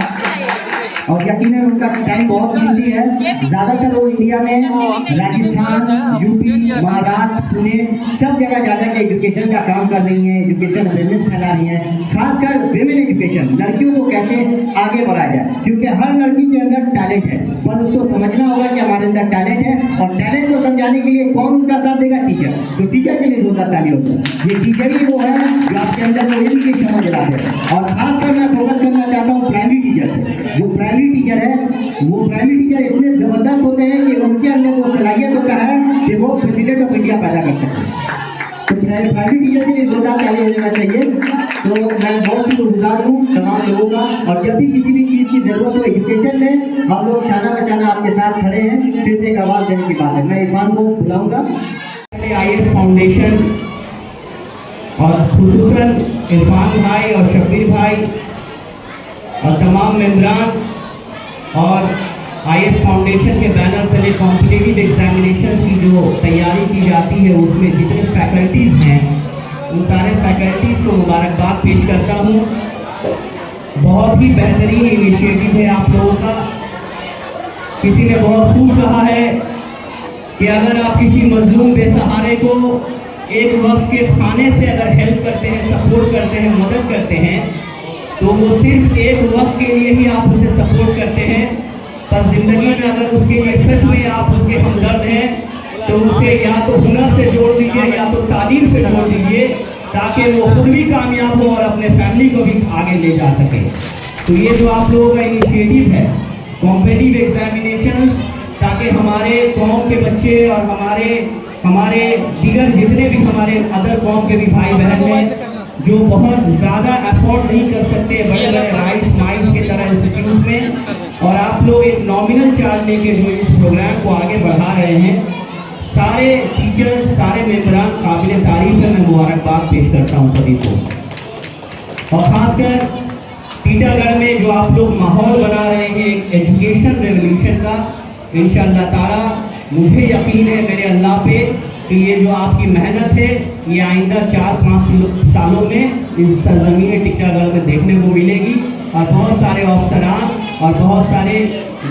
और यकीनन उनका टाइम बहुत कीमती है। ज़्यादातर वो इंडिया में राजस्थान, UP, महाराष्ट्र, पुणे सब जगह जाकर के एजुकेशन का काम कर रही हैं, एजुकेशन अवेयरनेस फैला रही हैं, खासकर विमेन एजुकेशन, लड़कियों को कैसे आगे बढ़ाया जाए, क्योंकि हर लड़की के अंदर टैलेंट है, पर उसको समझना होगा कि हमारे अंदर टैलेंट है और टैलेंट को समझाने के लिए कौन उसका साथ देगा, टीचर। तो टीचर के लिए जोरदार ताली होता है। ये टीचर ही वो है जो आपके अंदर वो इल्म की क्षमता दिलाते हैं। और खासकर मैं फोकस करना चाहता हूँ प्राइमरी टीचर। जो प्राइमरी टीचर है वो प्राइमरी टीचर इतने जबरदस्त होते हैं कि उनके अंदर वो सलाहियत होता है कि वो प्रेसिडेंट ऑफ इंडिया पैदा कर सकते हैं। तो प्राइमरी टीचर के लिए जोरदार ताली हो जाना चाहिए। तो मैं बहुत शुक्रगुजार हूँ तमाम लोगों का, और जब भी किसी भी चीज़ की जरूरत हो एजुकेशन में हम लोग शाना बशाना आपके साथ खड़े हैं। सिर्फ एक आवाज़ देने की बात है। मैं इरफान को बुलाऊंगा। IAS फाउंडेशन और खुसूसन इरफान भाई और शब्बीर भाई और तमाम मेंबरान और IAS फाउंडेशन के बैनर तले कॉम्पिटिटिव एग्जामिनेशंस की जो तैयारी की जाती है उसमें जितने फैकल्टीज़ हैं उन सारे फैकल्टीज़ को मुबारकबाद पेश करता हूँ। बहुत ही बेहतरीन इनिशिएटिव है आप लोगों का। किसी ने बहुत खूब कहा है कि अगर आप किसी मजलूम बेसहारे को एक वक्त के खाने से अगर हेल्प करते हैं, सपोर्ट करते हैं, मदद करते हैं, तो वो सिर्फ एक वक्त के लिए ही आप उसे सपोर्ट करते हैं, पर ज़िंदगी में अगर उसके लिए सच में आप उसके हमदर्द हैं तो उसे या तो हुनर से जोड़ दीजिए या तो तालीम से जोड़ दीजिए, ताकि वो खुद भी कामयाब हो और अपने फैमिली को भी आगे ले जा सके। तो ये जो आप लोगों का इनिशिएटिव है कॉम्पिटिटिव एग्जामिनेशंस, ताकि हमारे कौम के बच्चे और हमारे दीगर जितने भी हमारे अदर कौम के भी भाई बहन हैं जो बहुत ज़्यादा अफोर्ड नहीं कर सकते बड़े बड़े राइस माइस के तरह इंस्टीट्यूट में, और आप लोग एक नॉमिनल चार्ज लेके जो इस प्रोग्राम को आगे बढ़ा रहे हैं, सारे टीचर्स, सारे मेंबरान काबिल तारीफ है। मैं मुबारकबाद पेश करता हूँ सभी को, और ख़ासकर टीटागढ़ में जो आप लोग माहौल बना रहे हैं एक एजुकेशन रेवोल्यूशन का, इंशाअल्लाह ताला मुझे यकीन है मेरे अल्लाह पे कि ये जो आपकी मेहनत है ये आइंदा 4-5 सालों में इस सरजमीन टीटागढ़ में देखने को मिलेगी और बहुत सारे अफसरान और बहुत सारे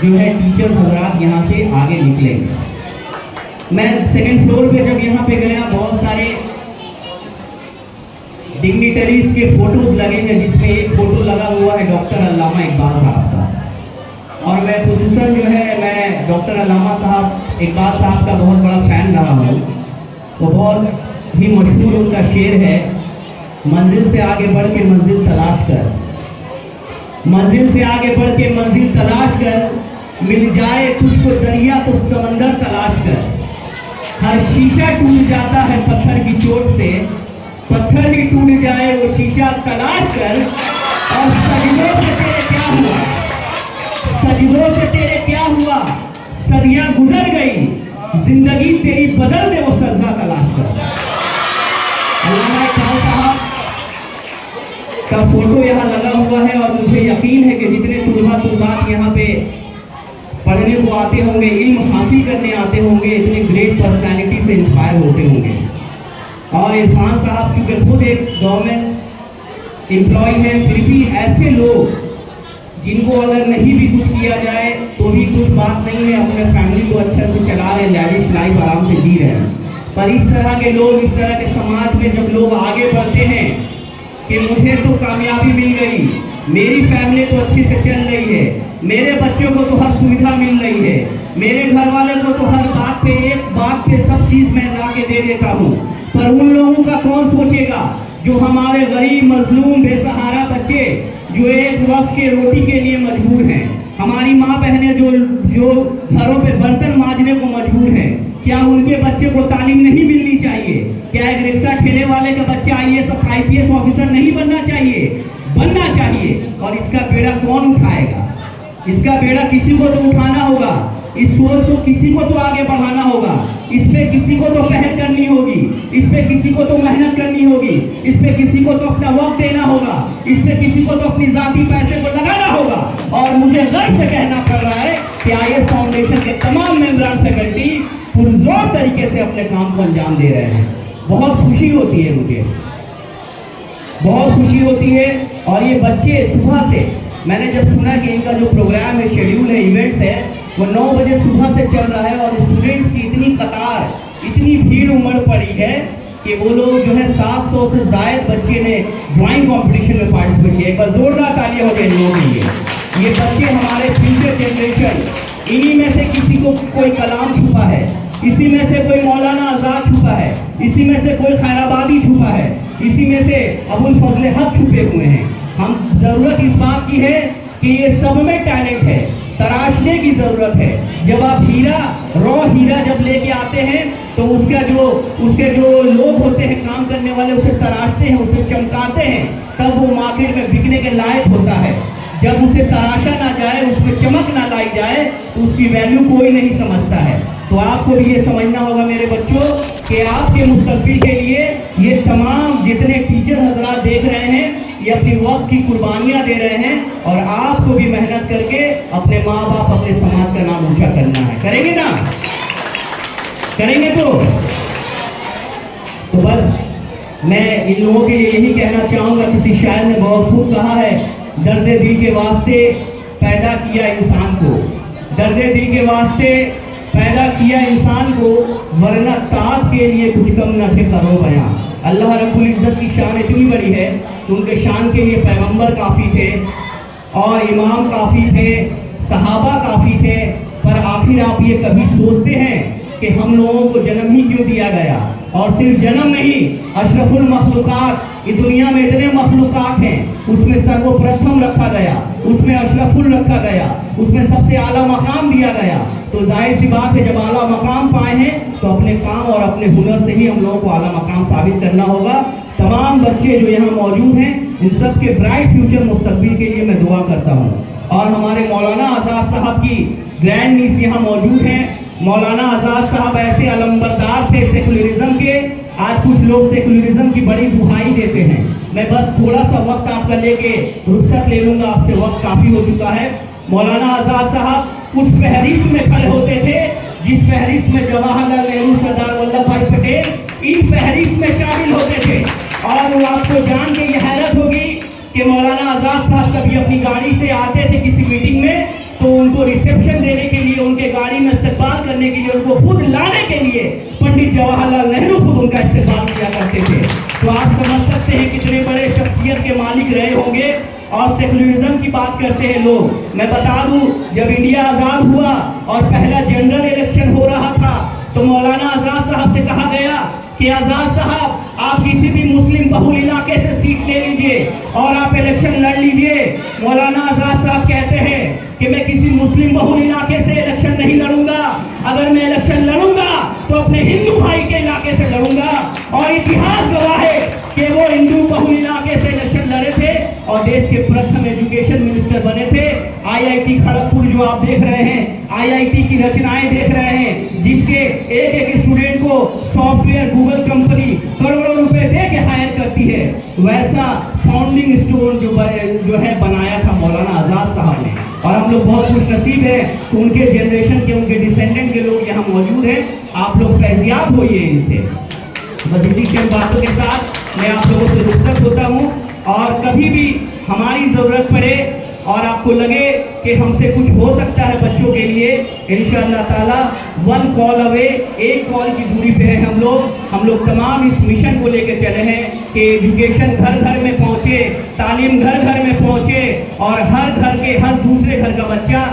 जो है टीचर्स हजरात यहाँ से आगे निकलेंगे। मैं सेकंड फ्लोर पे जब यहाँ पे गया, बहुत सारे डिग्निटरीज के फोटोज लगे हैं, जिसमें एक फोटो लगा हुआ है डॉक्टर अल्लामा इकबाल साहब का। और मैं खुसूसन जो है मैं डॉक्टर अल्लामा साहब इकबाल साहब का बहुत बड़ा फ़ैन रहा हूँ। वो बहुत ही मशहूर उनका शेर है, मंजिल से आगे बढ़ के मंजिल तलाश कर, मंजिल से आगे बढ़ के मंजिल तलाश कर, मिल जाए तुझको दरिया तो समंदर तलाश कर। हर शीशा टूट जाता है पत्थर की चोट से, पत्थर ही टूट जाए वो शीशा तलाश कर। और सजदों से तेरे क्या हुआ, सजदों से तेरे क्या हुआ, सदियां गुजर गई, जिंदगी तेरी बदल दे वो सजदा तलाश कर। अल्लामा इकबाल साहब का फोटो यहाँ लगा हुआ है और मुझे यकीन है कि जितने तुलबात यहाँ पे पढ़ने को आते होंगे, इल्म हासिल करने आते होंगे, इतने ग्रेट पर्सनालिटी से इंस्पायर होते होंगे। और इरफान साहब चूँकि खुद एक गवर्नमेंट एम्प्लॉय हैं, फिर भी ऐसे लोग जिनको अगर नहीं भी कुछ किया जाए तो भी कुछ बात नहीं है, अपने फैमिली को अच्छे से चला रहे, लैविश लाइफ आराम से जी रहे हैं। पर इस तरह के लोग, इस तरह के समाज में जब लोग आगे बढ़ते हैं कि मुझे तो कामयाबी मिल गई, मेरी फैमिली तो अच्छे से चल रही है, मेरे बच्चों को तो हर सुविधा मिल रही है, मेरे घर वाले को तो हर बात पे एक बात पे सब चीज़ मैं ला के दे देता हूँ, पर उन लोगों का कौन सोचेगा जो हमारे गरीब मजलूम बेसहारा बच्चे जो एक वक्त के रोटी के लिए मजबूर हैं, हमारी माँ बहनें जो घरों पे बर्तन मांजने को मजबूर हैं, क्या उनके बच्चे को तालीम नहीं मिलनी चाहिए? क्या एक रिक्शा ठेले वाले का बच्चा IAS IPS ऑफिसर नहीं बनना चाहिए? बनना चाहिए। और इसका बेड़ा कौन उठाएगा? इसका बेड़ा किसी को तो उठाना होगा, इस सोच को किसी को तो आगे बढ़ाना होगा, इस पे किसी को तो पहल करनी होगी, इस पे किसी को तो मेहनत करनी होगी, इस पे किसी को तो अपना वक्त देना होगा, इस पे किसी को तो अपनी जाती पैसे को लगाना होगा। और मुझे गर्व से कहना पड़ रहा है कि IAS फाउंडेशन के तमाम मेंबरान फैकल्टी पुरजोर तरीके से अपने काम को अंजाम दे रहे हैं। बहुत खुशी होती है, मुझे बहुत खुशी होती है। और ये बच्चे सुबह से, मैंने जब सुना कि इनका जो प्रोग्राम है, शेड्यूल है, इवेंट्स है, वो 9 बजे सुबह से चल रहा है और स्टूडेंट्स की इतनी कतार, इतनी भीड़ उमड़ पड़ी है कि वो लोग जो है 700 से ज़ायद बच्चे ने ड्राइंग कंपटीशन में पार्टिसिपेट किया। एक बार जोरदार तालियां हो गई इन लोगों के लिए। ये बच्चे हमारे फ्यूचर जनरेशन, इन्हीं में से किसी को कोई कलाम छुपा है, इसी में से कोई मौलाना आज़ाद छुपा है, इसी में से कोई खैराबादी छुपा है, इसी में से अबुल फजल हक छुपे हुए हैं। हम ज़रूरत इस बात की है कि ये सब में टैलेंट है, तराशने की ज़रूरत है। जब आप रॉ हीरा जब लेके आते हैं तो उसके जो लोग होते हैं काम करने वाले, उसे तराशते हैं, उसे चमकाते हैं, तब वो मार्केट में बिकने के लायक होता है। जब उसे तराशा ना जाए, उसमें चमक ना लाई जाए, तो उसकी वैल्यू कोई नहीं समझता है। तो आपको भी ये समझना होगा मेरे बच्चों कि आपके मुस्तकबिल के लिए ये तमाम जितने टीचर हजरात देख रहे हैं, ये अपनी वक्त की कुर्बानियाँ दे रहे हैं और आपको भी मेहनत करके अपने माँ बाप, अपने समाज का नाम ऊंचा करना है। करेंगे ना? करेंगे तो बस मैं इन लोगों के लिए यही कहना चाहूँगा, किसी शायर ने बहुत खूब कहा है, दर्द दिल के वास्ते पैदा किया इंसान को, दर्द दिल के वास्ते पैदा किया इंसान को, वरना ताब के लिए कुछ कम न थे करो बयां। अल्लाह रब्बुल इज़्ज़त की शान इतनी बड़ी है कि उनके शान के लिए पैगंबर काफ़ी थे और इमाम काफ़ी थे, सहाबा काफ़ी थे। पर आखिर आप ये कभी सोचते हैं कि हम लोगों को जन्म ही क्यों दिया गया? और सिर्फ जन्म नहीं, अशरफुल मखलूक़ात, इस दुनिया में इतने मखलूक़ात हैं, उसमें सर्वप्रथम रखा गया, उसमें अशरफुल रखा गया, उसमें सबसे आला मकाम दिया गया। तो जाहिर सी बात है, जब आला मकाम पाए हैं तो अपने काम और अपने हुनर से ही हम लोगों को आला मकाम साबित करना होगा। तमाम बच्चे जो यहाँ मौजूद हैं, इन सब के ब्राइट फ्यूचर मुस्तकबिल के लिए मैं दुआ करता हूँ। और हमारे मौलाना आज़ाद साहब की ग्रैंड नीस यहाँ मौजूद हैं। मौलाना आज़ाद साहब ऐसे अलंबरदार थे सेकुलरिज्म के, आज कुछ लोग सेकुलरिज्म की बड़ी दुहाई देते हैं, मैं बस थोड़ा सा वक्त आपका लेके रुखसत ले लूंगा, आपसे वक्त काफी हो चुका है। मौलाना आजाद साहब उस फहरिस्त में खड़े होते थे जिस फहरिस्त में जवाहरलाल नेहरू, सरदार वल्लभ भाई पटेल इन फहरिस्त में शामिल होते थे। और वो आपको जान के ये हैरत होगी कि मौलाना आजाद साहब कभी अपनी गाड़ी से आते थे किसी मीटिंग में, तो उनको रिसेप्शन देने के लिए, उनके गाड़ी में इस्तकबाल करने के लिए, उनको खुद लाने के लिए पंडित जवाहरलाल नेहरू खुद उनका इस्तेमाल किया करते थे। तो आप समझ सकते हैं कितने बड़े शख्सियत के मालिक रहे होंगे। और सेकुलरिज्म की बात करते हैं लोग। मैं बता दूं, जब इंडिया आज़ाद हुआ और पहला जनरल इलेक्शन हो रहा था तो मौलाना आजाद साहब से कहा गया कि आजाद साहब आप किसी भी मुस्लिम बहुल इलाके से सीट ले लीजिए और आप इलेक्शन लड़ लीजिए। मौलाना आजाद साहब कहते हैं कि मैं किसी मुस्लिम बहुल इलाके से इलेक्शन नहीं लड़ूंगा, अगर मैं इलेक्शन लड़ूंगा तो अपने हिंदू भाई के इलाके से लड़ूंगा। और इतिहास गवाह है कि वो हिंदू बहुल इलाके से इलेक्शन लड़े थे और देश के प्रथम एजुकेशन मिनिस्टर बने थे। IIT खड़गपुर जो आप देख रहे हैं, IIT की रचनाएं देख रहे हैं, जिसके एक एक स्टूडेंट को सॉफ्टवेयर गूगल कंपनी करोड़ों रुपए दे के हायर करती है, वैसा फाउंडिंग स्टोन जो है बनाया था मौलाना आजाद साहब ने। और हम लोग बहुत खुशनसीब हैं कि उनके जनरेशन के, उनके डिसेंडेंट के लोग यहाँ मौजूद हैं। आप लोग फैजियाब होइए इनसे। बस इसी चंद बातों के साथ मैं आप लोगों से रुखसत होता हूँ। और कभी भी हमारी ज़रूरत पड़े और आपको लगे कि हमसे कुछ हो सकता है बच्चों के लिए, इंशाअल्लाह ताला 1 कॉल अवे, 1 कॉल की दूरी पे है हम लोग तमाम इस मिशन को लेकर चले हैं कि एजुकेशन घर घर में पहुँचे, तालीम घर घर में पहुँचे और हर घर के हर दूसरे घर का बच्चा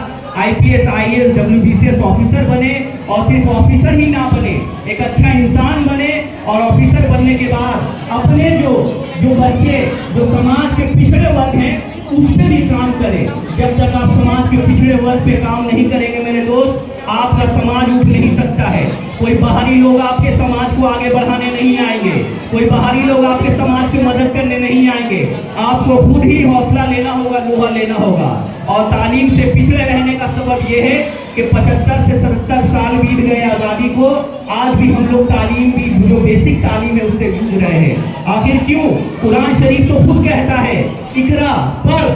IPS, IAS, WBCS ऑफिसर बने। और सिर्फ ऑफिसर ही ना बने, एक अच्छा इंसान बने। और ऑफिसर बनने के बाद अपने जो बच्चे जो समाज के पिछड़े वर्ग हैं उस पर भी काम करें। जब तक आप समाज के पिछड़े वर्ग पे काम नहीं करेंगे मेरे दोस्त, आपका समाज उठ नहीं सकता है। कोई बाहरी लोग आपके समाज को आगे बढ़ाने नहीं आएंगे, कोई बाहरी लोग आपके समाज की मदद करने नहीं आएंगे। आपको खुद ही हौसला लेना होगा, लोहा लेना होगा। और तालीम से पिछड़े रहने का सबब यह है कि 75 से 70 साल बीत गए आज़ादी को, आज भी हम लोग तालीम भी जो बेसिक तालीम है उससे जूझ रहे हैं। आखिर क्यों? कुरान शरीफ तो खुद कहता है इकरा पढ़।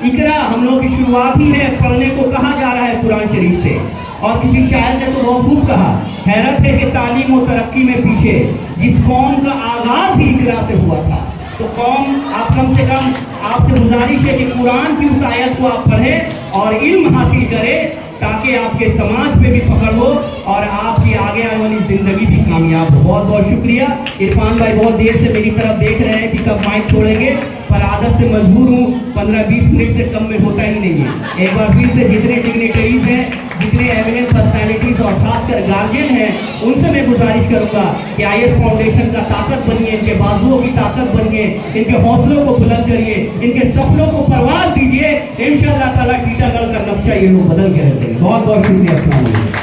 इकरा हम लोग की शुरुआत ही है, पढ़ने को कहा जा रहा है कुरान शरीफ से। और किसी शायर ने तो बहुत खूब कहा, हैरत है कि तालीम और तरक्की में पीछे जिस कौम का आगाज ही इकरा से हुआ था। तो कौम, आप कम से कम आपसे गुजारिश है कि कुरान की उस आयत को आप पढ़ें और इल्म हासिल करें ताकि आपके समाज पे भी पकड़ हो और आपकी आगे आने वाली जिंदगी भी कामयाब हो। बहुत बहुत शुक्रिया। इरफान भाई बहुत देर से मेरी तरफ देख रहे हैं कि कब माइक छोड़ेंगे, पर आदत से मजबूर हूँ, 15-20 मिनट से कम में होता ही नहीं है। एक बार फिर से जितने डिग्निटरीज हैं, जितने एमिनेंट पर्सनैलिटीज और खासकर गार्जियन हैं, उनसे मैं गुजारिश करूँगा कि IS फाउंडेशन का ताकत बनिए, इनके बाजुओं की ताकत बनिए, इनके हौसलों को बुलंद करिए, इनके सपनों को परवाज दीजिए। इंशाअल्लाह ताला टीटागढ़ का नक्शा ये लोग बदल के रहते हैं। बहुत बहुत शुक्रिया। अस्सलाम वालेकुम।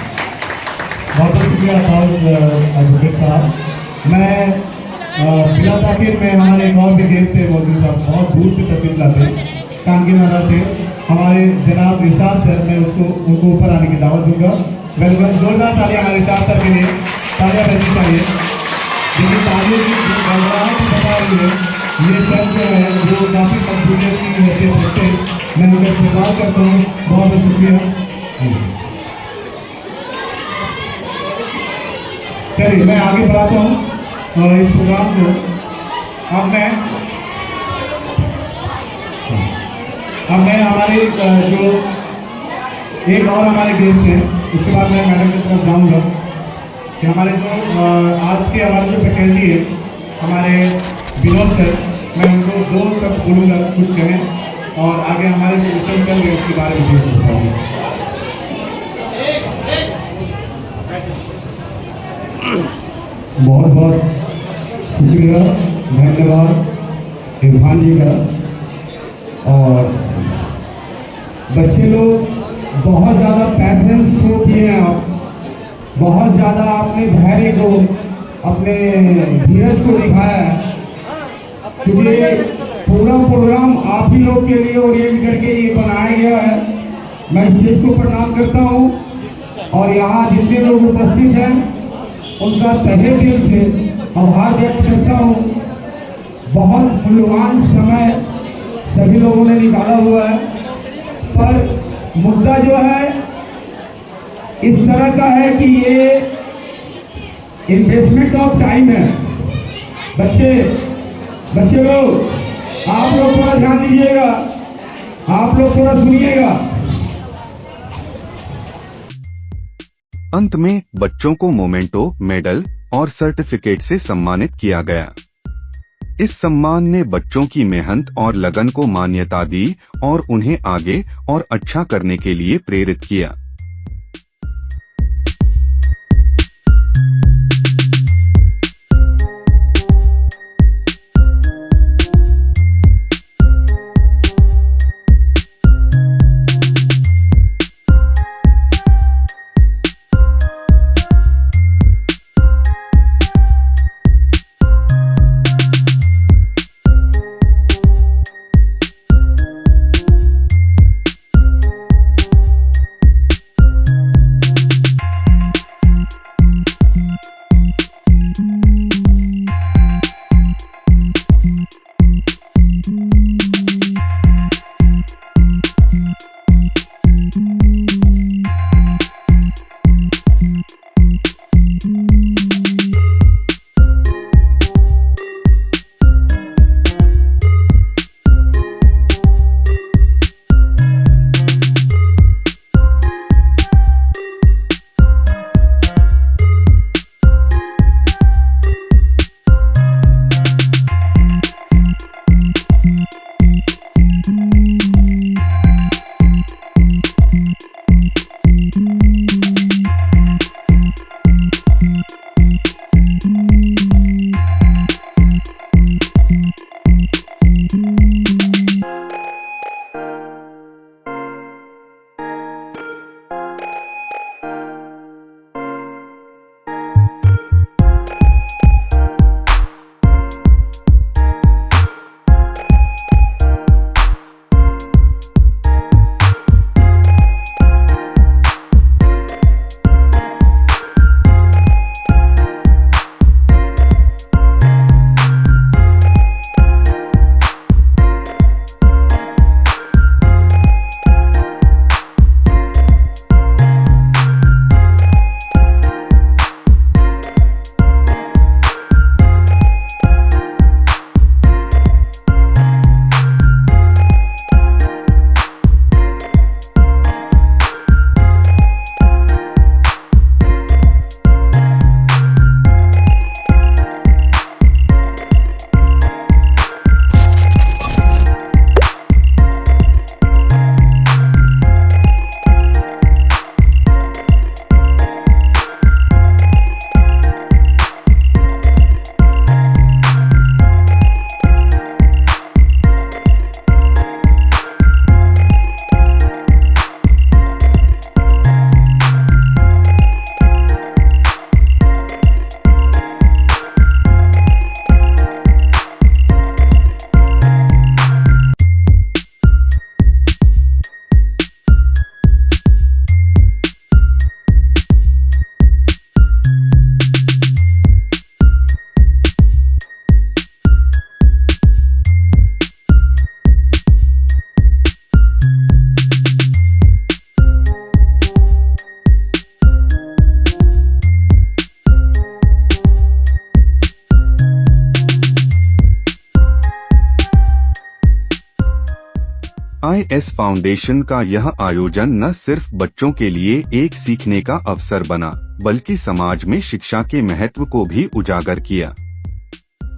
बहुत बहुत शुक्रिया एडवोकेट साहब। मैं बिला ताखिर में हमारे एक और भी गेस्ट थे मोदी साहब, बहुत दूर से तशरीफ लाते कांगीनारा से, हमारे जनाब इरशाद सर, मैं उनको ऊपर आने की दावत दूंगा। वेलकम, जोरदार तालियां हमारे इरशाद सर के लिए, तालियां बजनी चाहिए। लेकिन तालियों की गड़बड़ाहट बता रही है, ये सर जो है जो काफ़ी कंप्यूटर की हैसियत रखते हैं, मैं उनका इस्तेमाल करता हूँ। बहुत बहुत शुक्रिया। चलिए मैं आगे बढ़ाता हूँ इस प्रोग्राम को। अब मैं हमारे जो एक और हमारे गेस्ट हैं, उसके बाद मैं मैडम की तरफ जाऊँगा कि हमारे जो आज के हमारे जो फैकल्टी है, हमारे विनोद सर, मैं उनको 2 शब्द बोलूँगा, कुछ कहें और आगे हमारे जो विषय चल रहे उसके बारे में कुछ बताऊँगा। बहुत बहुत शुक्रिया, धन्यवाद इरफान जी का। और बच्चे लोग बहुत ज़्यादा पैसेंस शो किए हैं, आप बहुत ज़्यादा आपने धैर्य को, अपने धीरज को दिखाया है। चूँकि पूरा प्रोग्राम आप ही लोग के लिए ओरिएंट करके ये बनाया गया है, मैं स्टेज को प्रणाम करता हूँ और यहाँ जितने लोग उपस्थित हैं उनका तहे दिल से आभार व्यक्त करता हूँ। बहुत मूल्यवान समय सभी लोगों ने निकाला हुआ है, पर मुद्दा जो है इस तरह का है कि ये इन्वेस्टमेंट ऑफ टाइम है। बच्चे लोग, आप लोग थोड़ा ध्यान दीजिएगा, आप लोग थोड़ा सुनिएगा। अंत में बच्चों को मोमेंटो, मेडल और सर्टिफिकेट से सम्मानित किया गया। इस सम्मान ने बच्चों की मेहनत और लगन को मान्यता दी और उन्हें आगे और अच्छा करने के लिए प्रेरित किया। IS फाउंडेशन का यह आयोजन न सिर्फ बच्चों के लिए एक सीखने का अवसर बना, बल्कि समाज में शिक्षा के महत्व को भी उजागर किया।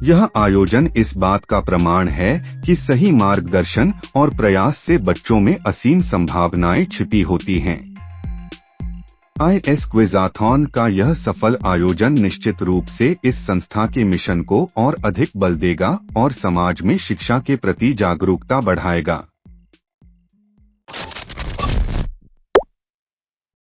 यह आयोजन इस बात का प्रमाण है कि सही मार्गदर्शन और प्रयास से बच्चों में असीम संभावनाएं छिपी होती हैं। IS क्विज़ाथॉन का यह सफल आयोजन निश्चित रूप से इस संस्था के मिशन को और अधिक बल देगा और समाज में शिक्षा के प्रति जागरूकता बढ़ाएगा।